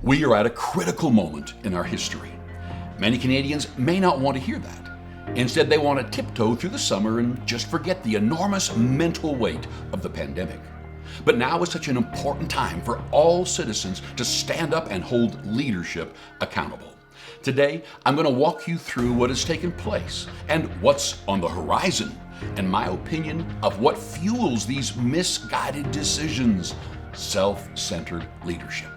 We are at a critical moment in our history. Many Canadians may not want to hear that. Instead, they want to tiptoe through the summer and just forget the enormous mental weight of the pandemic. But now is such an important time for all citizens to stand up and hold leadership accountable. Today, I'm going to walk you through what has taken place and what's on the horizon, and my opinion of what fuels these misguided decisions: self-centered leadership.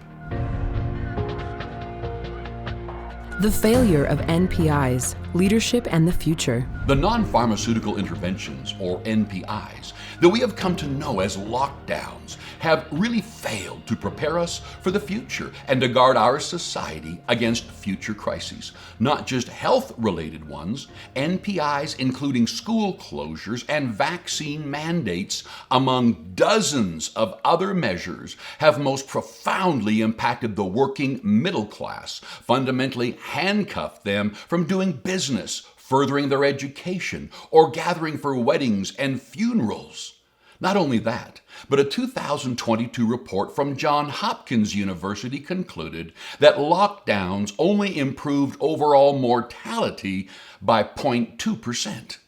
The failure of NPIs, leadership and the future. The non-pharmaceutical interventions, or NPIs, that we have come to know as lockdowns have really failed to prepare us for the future and to guard our society against future crises. Not just health-related ones, NPIs including school closures and vaccine mandates, among dozens of other measures, have most profoundly impacted the working middle class, fundamentally handcuffed them from doing business, furthering their education, or gathering for weddings and funerals. Not only that, but a 2022 report from Johns Hopkins University concluded that lockdowns only improved overall mortality by 0.2%.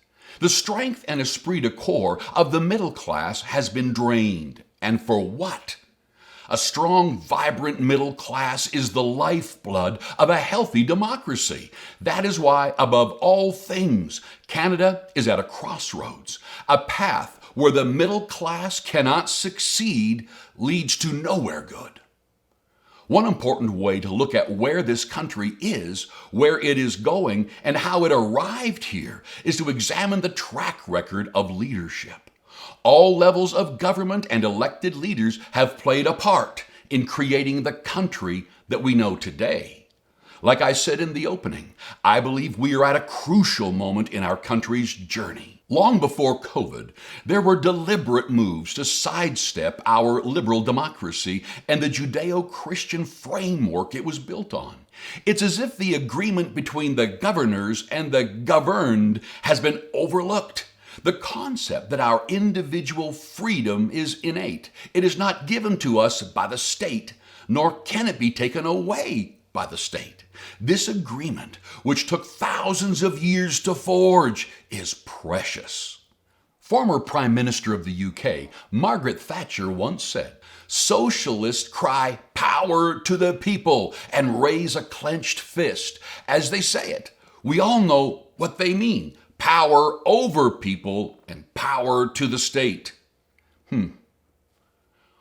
The strength and esprit de corps of the middle class has been drained. And for what? A strong, vibrant middle class is the lifeblood of a healthy democracy. That is why, above all things, Canada is at a crossroads. A path where the middle class cannot succeed leads to nowhere good. One important way to look at where this country is, where it is going, and how it arrived here is to examine the track record of leadership. All levels of government and elected leaders have played a part in creating the country that we know today. Like I said in the opening, I believe we are at a crucial moment in our country's journey. Long before COVID, there were deliberate moves to sidestep our liberal democracy and the Judeo-Christian framework it was built on. It's as if the agreement between the governors and the governed has been overlooked. The concept that our individual freedom is innate. It is not given to us by the state, nor can it be taken away by the state. This agreement, which took thousands of years to forge, is precious. Former Prime Minister of the UK, Margaret Thatcher, once said, "Socialists cry power to the people and raise a clenched fist as they say it. We all know what they mean. Power over people and power to the state."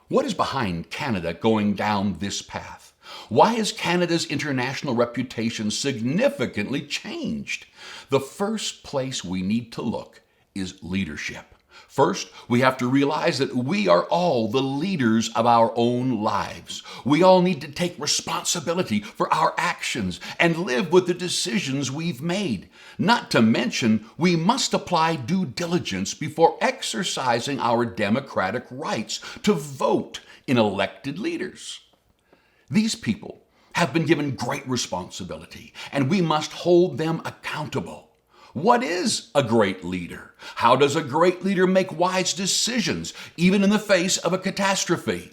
What is behind Canada going down this path? Why has Canada's international reputation significantly changed? The first place we need to look is leadership. First, we have to realize that we are all the leaders of our own lives. We all need to take responsibility for our actions and live with the decisions we've made. Not to mention, we must apply due diligence before exercising our democratic rights to vote in elected leaders. These people have been given great responsibility, and we must hold them accountable. What is a great leader? How does a great leader make wise decisions, even in the face of a catastrophe?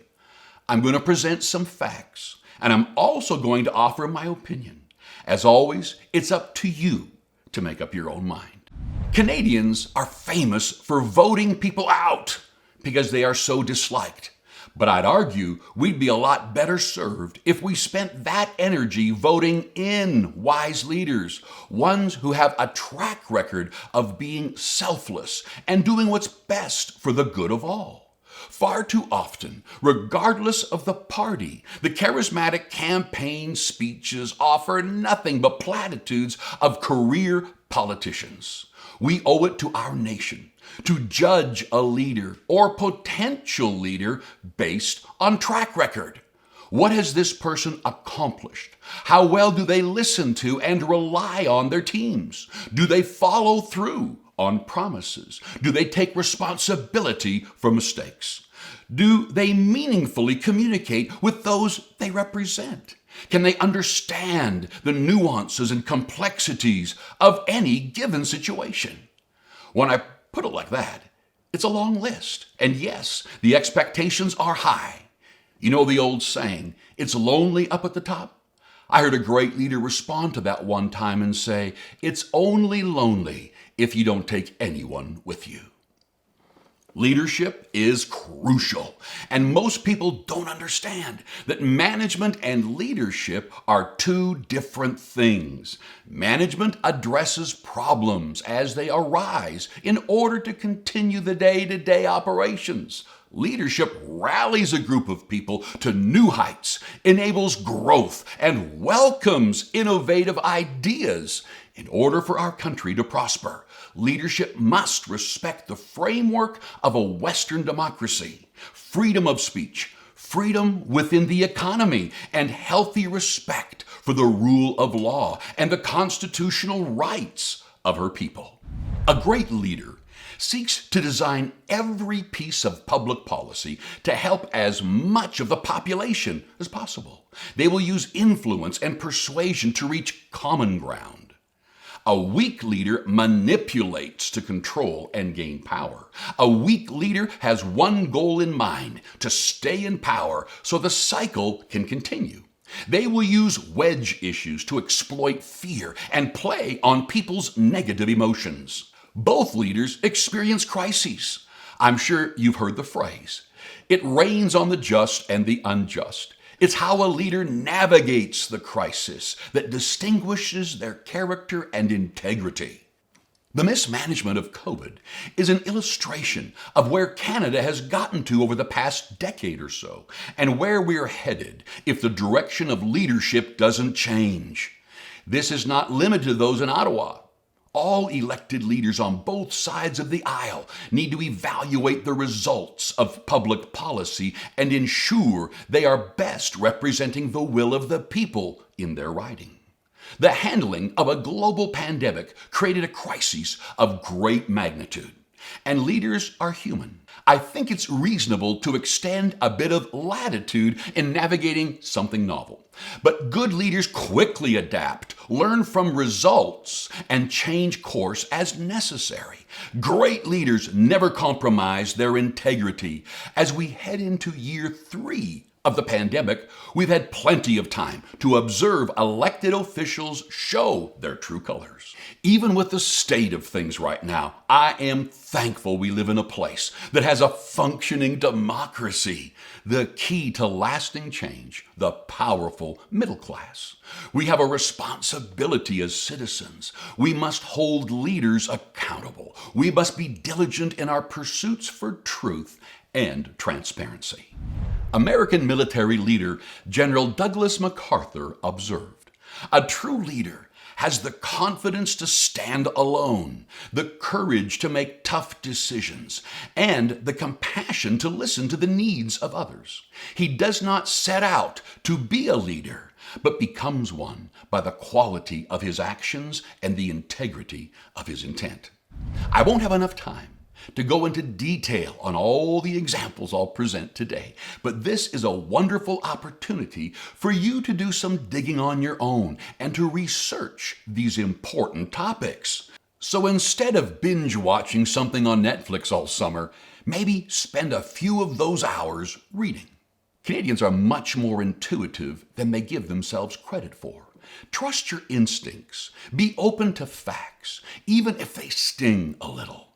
I'm going to present some facts, and I'm also going to offer my opinion. As always, it's up to you to make up your own mind. Canadians are famous for voting people out because they are so disliked. But I'd argue we'd be a lot better served if we spent that energy voting in wise leaders, ones who have a track record of being selfless and doing what's best for the good of all. Far too often, regardless of the party, the charismatic campaign speeches offer nothing but platitudes of career politicians. We owe it to our nation to judge a leader or potential leader based on track record. What has this person accomplished? How well do they listen to and rely on their teams? Do they follow through on promises? Do they take responsibility for mistakes? Do they meaningfully communicate with those they represent? Can they understand the nuances and complexities of any given situation? When I put it like that, it's a long list. And yes, the expectations are high. You know the old saying, it's lonely up at the top? I heard a great leader respond to that one time and say, it's only lonely if you don't take anyone with you. Leadership is crucial, and most people don't understand that management and leadership are two different things. Management addresses problems as they arise in order to continue the day-to-day operations. Leadership rallies a group of people to new heights, enables growth, and welcomes innovative ideas. In order for our country to prosper, leadership must respect the framework of a Western democracy, freedom of speech, freedom within the economy, and healthy respect for the rule of law and the constitutional rights of her people. A great leader seeks to design every piece of public policy to help as much of the population as possible. They will use influence and persuasion to reach common ground. A weak leader manipulates to control and gain power. A weak leader has one goal in mind, to stay in power so the cycle can continue. They will use wedge issues to exploit fear and play on people's negative emotions. Both leaders experience crises. I'm sure you've heard the phrase, it rains on the just and the unjust. It's how a leader navigates the crisis that distinguishes their character and integrity. The mismanagement of COVID is an illustration of where Canada has gotten to over the past decade or so, and where we're headed if the direction of leadership doesn't change. This is not limited to those in Ottawa. All elected leaders on both sides of the aisle need to evaluate the results of public policy and ensure they are best representing the will of the people in their riding. The handling of a global pandemic created a crisis of great magnitude, and leaders are human. I think it's reasonable to extend a bit of latitude in navigating something novel. But good leaders quickly adapt, learn from results, and change course as necessary. Great leaders never compromise their integrity. As we head into year 3 of the pandemic, we've had plenty of time to observe elected officials show their true colors. Even with the state of things right now, I am thankful we live in a place that has a functioning democracy. The key to lasting change, the powerful middle class. We have a responsibility as citizens. We must hold leaders accountable. We must be diligent in our pursuits for truth and transparency. American military leader General Douglas MacArthur observed, "A true leader has the confidence to stand alone, the courage to make tough decisions, and the compassion to listen to the needs of others. He does not set out to be a leader, but becomes one by the quality of his actions and the integrity of his intent." I won't have enough time to go into detail on all the examples I'll present today, but this is a wonderful opportunity for you to do some digging on your own and to research these important topics. So instead of binge watching something on Netflix all summer, maybe spend a few of those hours reading. Canadians are much more intuitive than they give themselves credit for. Trust your instincts. Be open to facts, even if they sting a little.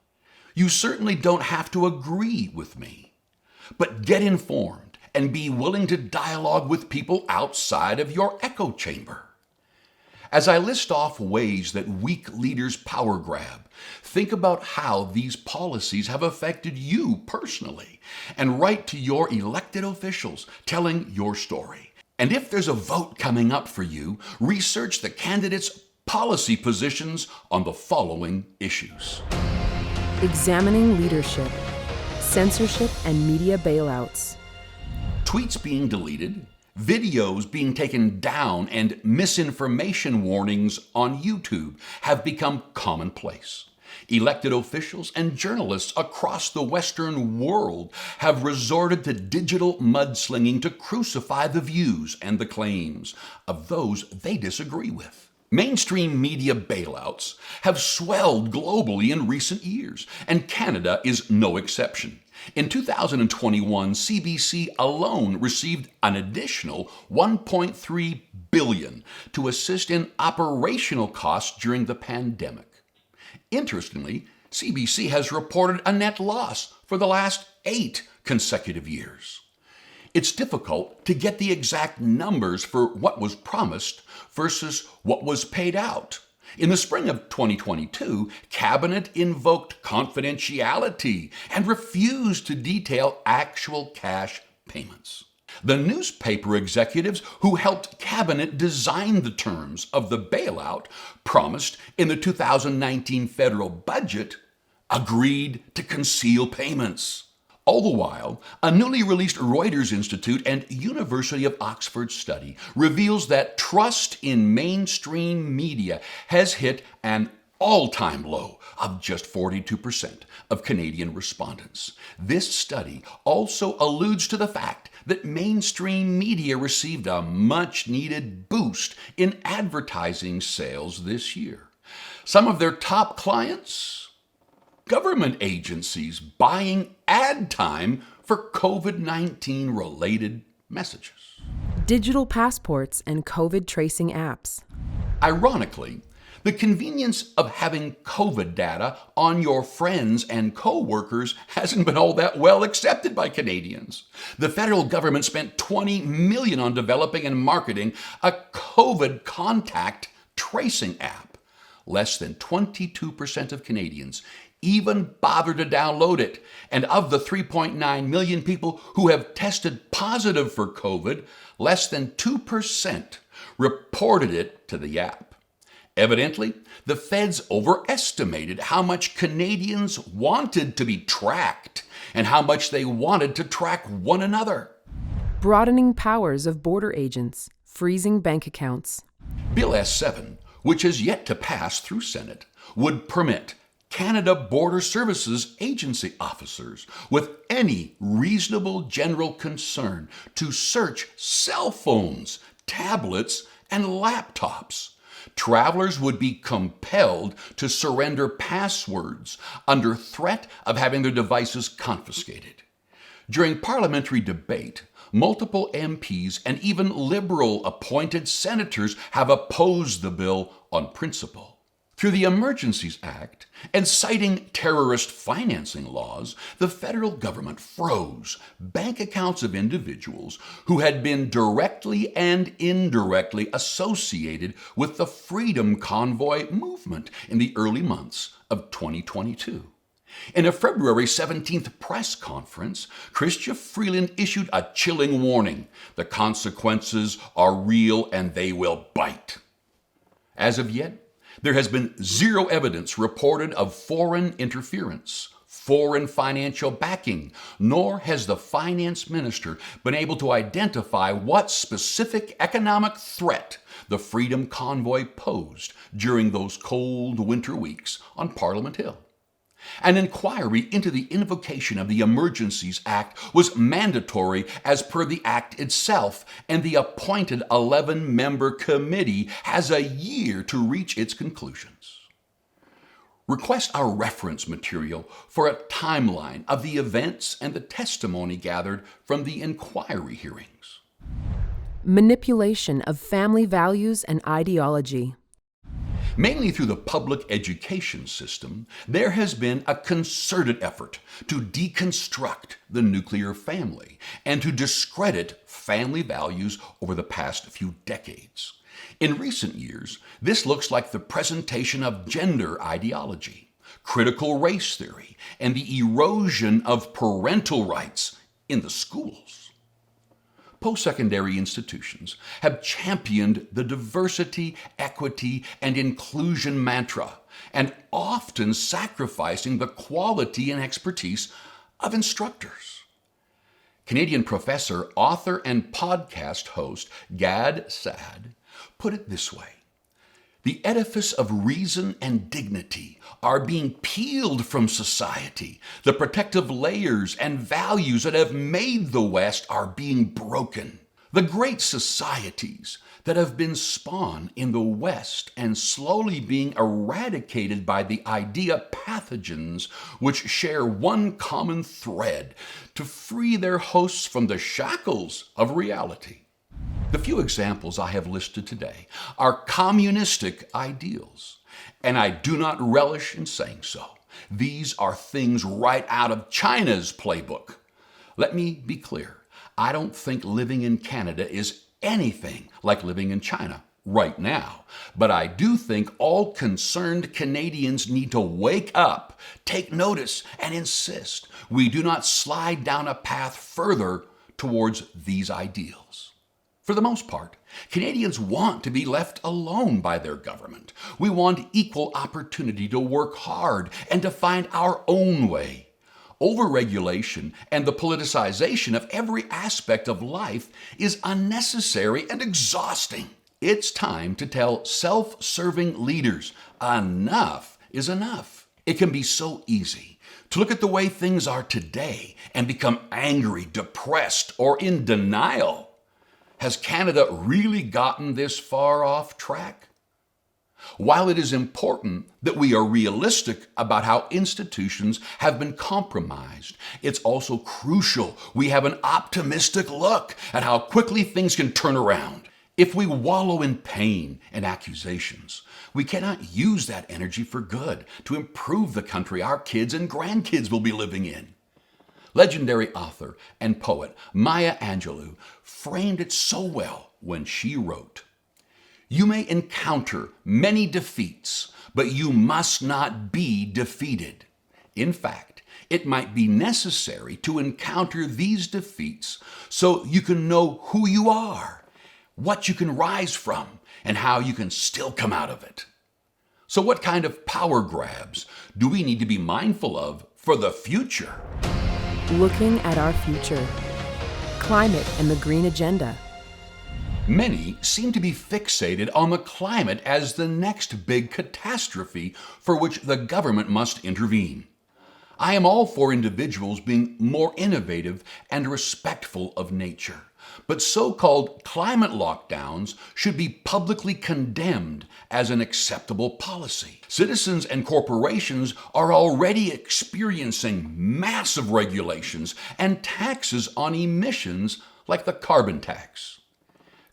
You certainly don't have to agree with me, but get informed and be willing to dialogue with people outside of your echo chamber. As I list off ways that weak leaders power grab, think about how these policies have affected you personally, and write to your elected officials telling your story. And if there's a vote coming up for you, research the candidates' policy positions on the following issues. Examining leadership, censorship and media bailouts. Tweets being deleted, videos being taken down, and misinformation warnings on YouTube have become commonplace. Elected officials and journalists across the Western world have resorted to digital mudslinging to crucify the views and the claims of those they disagree with. Mainstream media bailouts have swelled globally in recent years, and Canada is no exception. In 2021, CBC alone received an additional $1.3 billion to assist in operational costs during the pandemic. Interestingly, CBC has reported a net loss for the last 8 consecutive years. It's difficult to get the exact numbers for what was promised versus what was paid out. In the spring of 2022, Cabinet invoked confidentiality and refused to detail actual cash payments. The newspaper executives who helped Cabinet design the terms of the bailout promised in the 2019 federal budget agreed to conceal payments. All the while, a newly released Reuters Institute and University of Oxford study reveals that trust in mainstream media has hit an all-time low of just 42% of Canadian respondents. This study also alludes to the fact that mainstream media received a much-needed boost in advertising sales this year. Some of their top clients? Government agencies buying ad time for COVID-19 related messages. Digital passports and COVID tracing apps. Ironically, the convenience of having COVID data on your friends and co-workers hasn't been all that well accepted by Canadians. The federal government spent $20 million on developing and marketing a COVID contact tracing app. Less than 22% of Canadians even bother to download it. And of the 3.9 million people who have tested positive for COVID, less than 2% reported it to the app. Evidently, the feds overestimated how much Canadians wanted to be tracked and how much they wanted to track one another. Broadening powers of border agents, freezing bank accounts. Bill S-7, which has yet to pass through Senate, would permit Canada Border Services Agency officers with any reasonable general concern to search cell phones, tablets, and laptops. Travelers would be compelled to surrender passwords under threat of having their devices confiscated. During parliamentary debate, multiple MPs and even Liberal-appointed senators have opposed the bill on principle. Through the Emergencies Act and citing terrorist financing laws, the federal government froze bank accounts of individuals who had been directly and indirectly associated with the Freedom Convoy movement in the early months of 2022. In a February 17th press conference, Chrystia Freeland issued a chilling warning. The consequences are real and they will bite. As of yet, there has been zero evidence reported of foreign interference, foreign financial backing, nor has the finance minister been able to identify what specific economic threat the Freedom Convoy posed during those cold winter weeks on Parliament Hill. An inquiry into the invocation of the Emergencies Act was mandatory as per the Act itself, and the appointed 11-member committee has a year to reach its conclusions. Request our reference material for a timeline of the events and the testimony gathered from the inquiry hearings. Manipulation of family values and ideology. Mainly through the public education system, there has been a concerted effort to deconstruct the nuclear family and to discredit family values over the past few decades. In recent years, this looks like the presentation of gender ideology, critical race theory, and the erosion of parental rights in the schools. Post-secondary institutions have championed the diversity, equity, and inclusion mantra, and often sacrificing the quality and expertise of instructors. Canadian professor, author, and podcast host Gad Saad put it this way: the edifice of reason and dignity are being peeled from society. The protective layers and values that have made the West are being broken. The great societies that have been spawned in the West and slowly being eradicated by the idea pathogens which share one common thread to free their hosts from the shackles of reality. The few examples I have listed today are communistic ideals, and I do not relish in saying so. These are things right out of China's playbook. Let me be clear. I don't think living in Canada is anything like living in China right now. But I do think all concerned Canadians need to wake up, take notice, and insist we do not slide down a path further towards these ideals. For the most part, Canadians want to be left alone by their government. We want equal opportunity to work hard and to find our own way. Overregulation and the politicization of every aspect of life is unnecessary and exhausting. It's time to tell self-serving leaders, enough is enough. It can be so easy to look at the way things are today and become angry, depressed, or in denial. Has Canada really gotten this far off track? While it is important that we are realistic about how institutions have been compromised, it's also crucial we have an optimistic look at how quickly things can turn around. If we wallow in pain and accusations, we cannot use that energy for good to improve the country our kids and grandkids will be living in. Legendary author and poet Maya Angelou framed it so well when she wrote, "You may encounter many defeats, but you must not be defeated. In fact, it might be necessary to encounter these defeats so you can know who you are, what you can rise from, and how you can still come out of it." So what kind of power grabs do we need to be mindful of for the future? Looking at our future. Climate and the green agenda. Many seem to be fixated on the climate as the next big catastrophe for which the government must intervene. I am all for individuals being more innovative and respectful of nature, but so-called climate lockdowns should be publicly condemned as an acceptable policy. Citizens and corporations are already experiencing massive regulations and taxes on emissions like the carbon tax.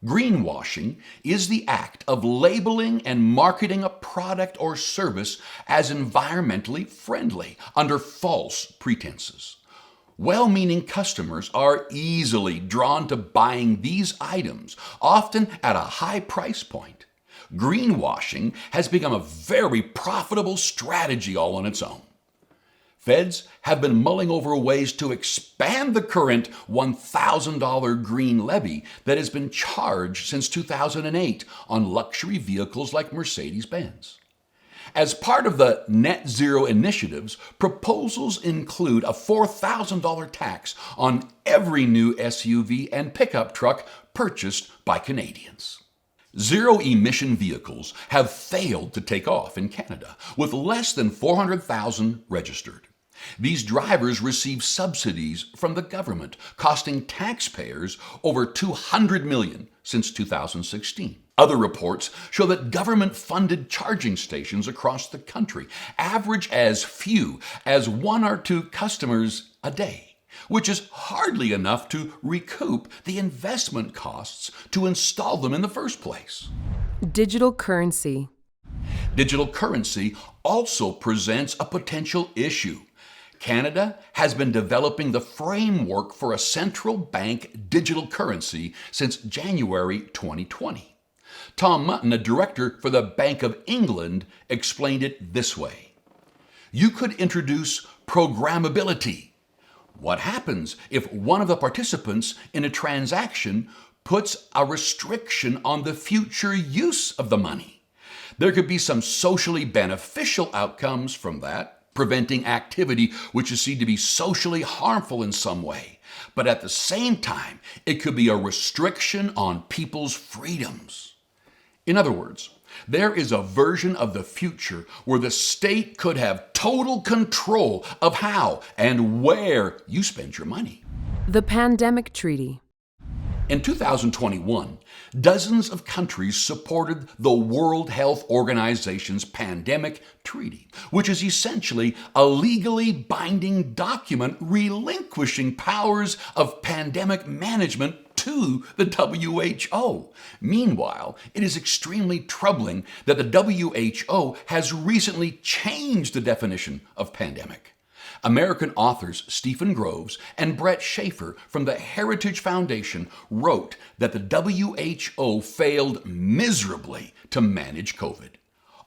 Greenwashing is the act of labeling and marketing a product or service as environmentally friendly under false pretenses. Well-meaning customers are easily drawn to buying these items, often at a high price point. Greenwashing has become a very profitable strategy all on its own. Feds have been mulling over ways to expand the current $1,000 green levy that has been charged since 2008 on luxury vehicles like Mercedes-Benz. As part of the net zero initiatives, proposals include a $4,000 tax on every new SUV and pickup truck purchased by Canadians. Zero-emission vehicles have failed to take off in Canada, with less than 400,000 registered. These drivers receive subsidies from the government, costing taxpayers over $200 million since 2016. Other reports show that government-funded charging stations across the country average as few as 1 or 2 customers a day, which is hardly enough to recoup the investment costs to install them in the first place. Digital currency. Digital currency also presents a potential issue. Canada has been developing the framework for a central bank digital currency since January 2020. Tom Mutton, a director for the Bank of England, explained it this way. You could introduce programmability. What happens if one of the participants in a transaction puts a restriction on the future use of the money? There could be some socially beneficial outcomes from that, preventing activity which is seen to be socially harmful in some way. But at the same time, it could be a restriction on people's freedoms. In other words, there is a version of the future where the state could have total control of how and where you spend your money. The Pandemic Treaty. In 2021, dozens of countries supported the World Health Organization's pandemic treaty, which is essentially a legally binding document relinquishing powers of pandemic management to the WHO. Meanwhile, it is extremely troubling that the WHO has recently changed the definition of pandemic. American authors Stephen Groves and Brett Schaefer from the Heritage Foundation wrote that the WHO failed miserably to manage COVID.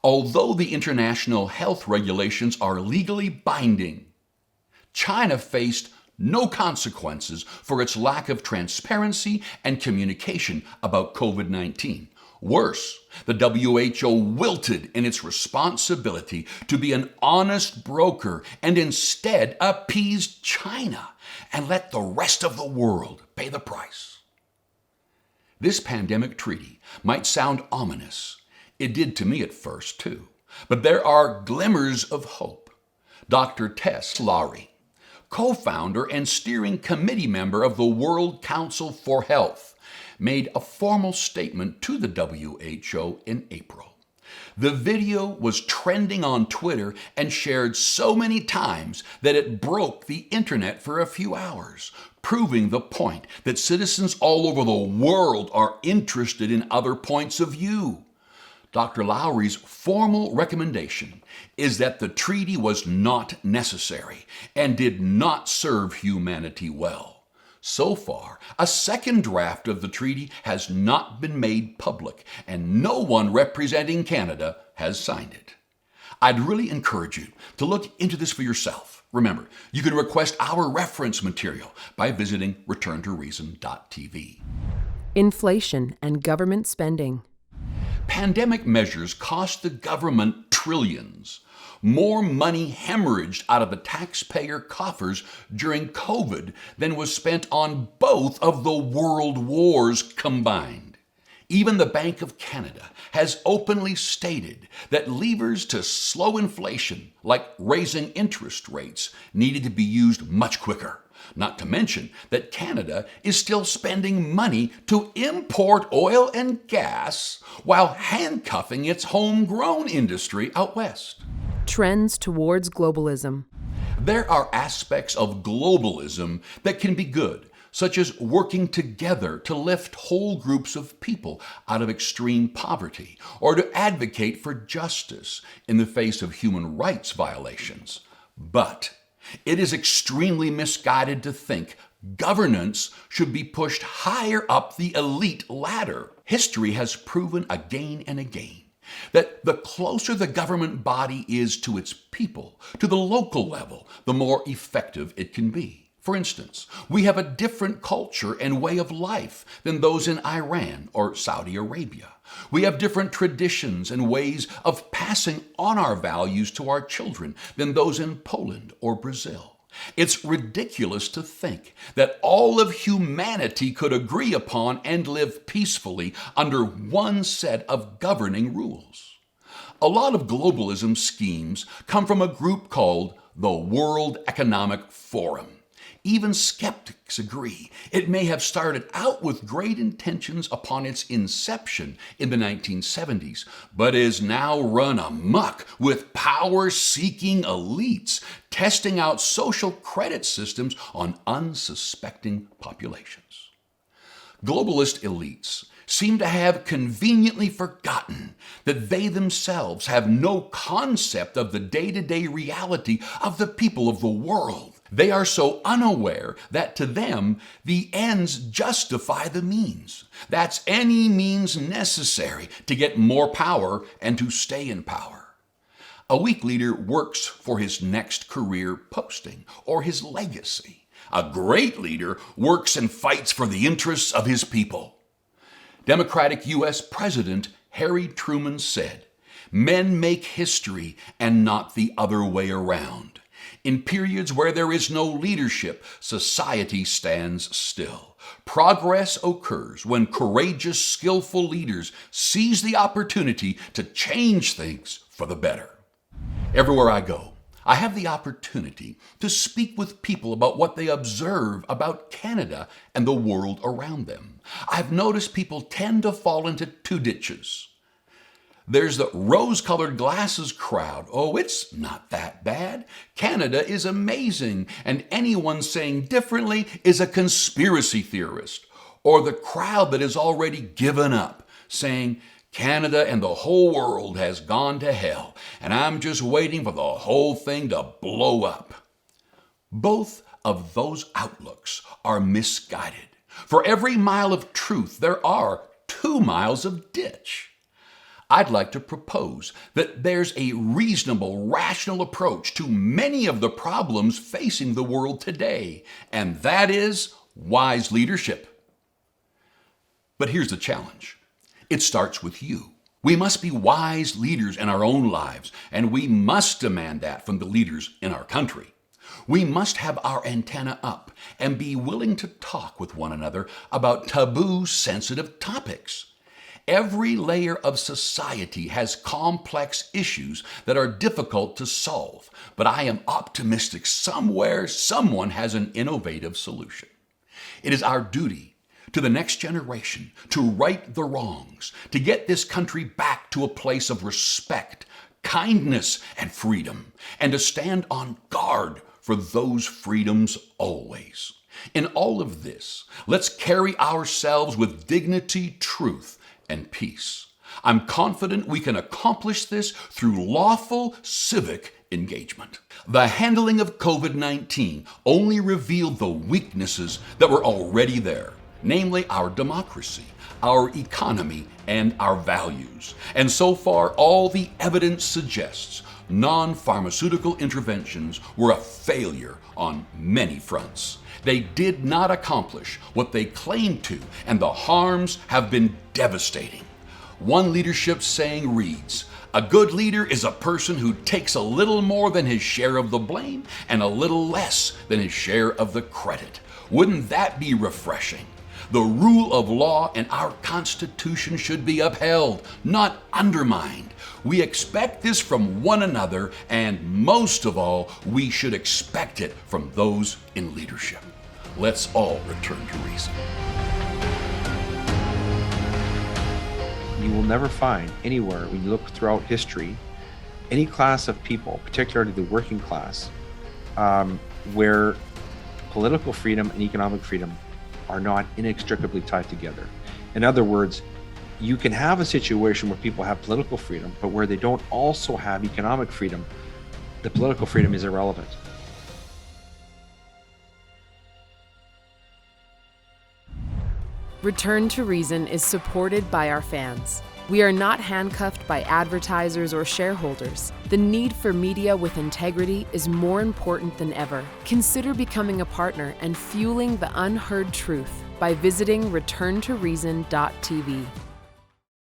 Although the international health regulations are legally binding, China faced no consequences for its lack of transparency and communication about COVID-19. Worse, the WHO wilted in its responsibility to be an honest broker and instead appeased China and let the rest of the world pay the price. This pandemic treaty might sound ominous. It did to me at first, too. But there are glimmers of hope. Dr. Tess Lowry, co-founder and steering committee member of the World Council for Health, made a formal statement to the WHO in April. The video was trending on Twitter and shared so many times that it broke the internet for a few hours, proving the point that citizens all over the world are interested in other points of view. Dr. Lowry's formal recommendation is that the treaty was not necessary and did not serve humanity well. So far, a second draft of the treaty has not been made public, and no one representing Canada has signed it. I'd really encourage you to look into this for yourself. Remember, you can request our reference material by visiting returntoreason.tv. Inflation and government spending. Pandemic measures cost the government trillions. More money hemorrhaged out of the taxpayer coffers during COVID than was spent on both of the world wars combined. Even the Bank of Canada has openly stated that levers to slow inflation, like raising interest rates, needed to be used much quicker. Not to mention that Canada is still spending money to import oil and gas while handcuffing its homegrown industry out west. Trends towards globalism. There are aspects of globalism that can be good, such as working together to lift whole groups of people out of extreme poverty, or to advocate for justice in the face of human rights violations. But it is extremely misguided to think governance should be pushed higher up the elite ladder. History has proven again and again that the closer the government body is to its people, to the local level, the more effective it can be. For instance, we have a different culture and way of life than those in Iran or Saudi Arabia. We have different traditions and ways of passing on our values to our children than those in Poland or Brazil. It's ridiculous to think that all of humanity could agree upon and live peacefully under one set of governing rules. A lot of globalism schemes come from a group called the World Economic Forum. Even skeptics agree it may have started out with great intentions upon its inception in the 1970s, but is now run amok with power-seeking elites testing out social credit systems on unsuspecting populations. Globalist elites seem to have conveniently forgotten that they themselves have no concept of the day-to-day reality of the people of the world. They are so unaware that to them, the ends justify the means. That's any means necessary to get more power and to stay in power. A weak leader works for his next career posting or his legacy. A great leader works and fights for the interests of his people. Democratic U.S. President Harry Truman said, "Men make history and not the other way around. In periods where there is no leadership, society stands still. Progress occurs when courageous, skillful leaders seize the opportunity to change things for the better." Everywhere I go, I have the opportunity to speak with people about what they observe about Canada and the world around them. I've noticed people tend to fall into two ditches. There's the rose-colored glasses crowd. Oh, it's not that bad. Canada is amazing, and anyone saying differently is a conspiracy theorist. Or the crowd that has already given up, saying, Canada and the whole world has gone to hell, and I'm just waiting for the whole thing to blow up. Both of those outlooks are misguided. For every mile of truth, there are 2 miles of ditch. I'd like to propose that there's a reasonable, rational approach to many of the problems facing the world today, and that is wise leadership. But here's the challenge. It starts with you. We must be wise leaders in our own lives, and we must demand that from the leaders in our country. We must have our antenna up and be willing to talk with one another about taboo, sensitive topics. Every layer of society has complex issues that are difficult to solve, but I am optimistic somewhere someone has an innovative solution. It is our duty to the next generation to right the wrongs, to get this country back to a place of respect, kindness, and freedom, and to stand on guard for those freedoms always. In all of this, let's carry ourselves with dignity, truth, and peace. I'm confident we can accomplish this through lawful civic engagement. The handling of COVID-19 only revealed the weaknesses that were already there, namely our democracy, our economy, and our values. And so far, all the evidence suggests non-pharmaceutical interventions were a failure on many fronts. They did not accomplish what they claimed to, and the harms have been devastating. One leadership saying reads, "A good leader is a person who takes a little more than his share of the blame and a little less than his share of the credit." Wouldn't that be refreshing? The rule of law and our Constitution should be upheld, not undermined. We expect this from one another, and most of all, we should expect it from those in leadership. Let's all return to reason. You will never find anywhere, when you look throughout history, any class of people, particularly the working class, where political freedom and economic freedom are not inextricably tied together. In other words, you can have a situation where people have political freedom, but where they don't also have economic freedom, the political freedom is irrelevant. Return to Reason is supported by our fans. We are not handcuffed by advertisers or shareholders. The need for media with integrity is more important than ever. Consider becoming a partner and fueling the unheard truth by visiting returntoreason.tv.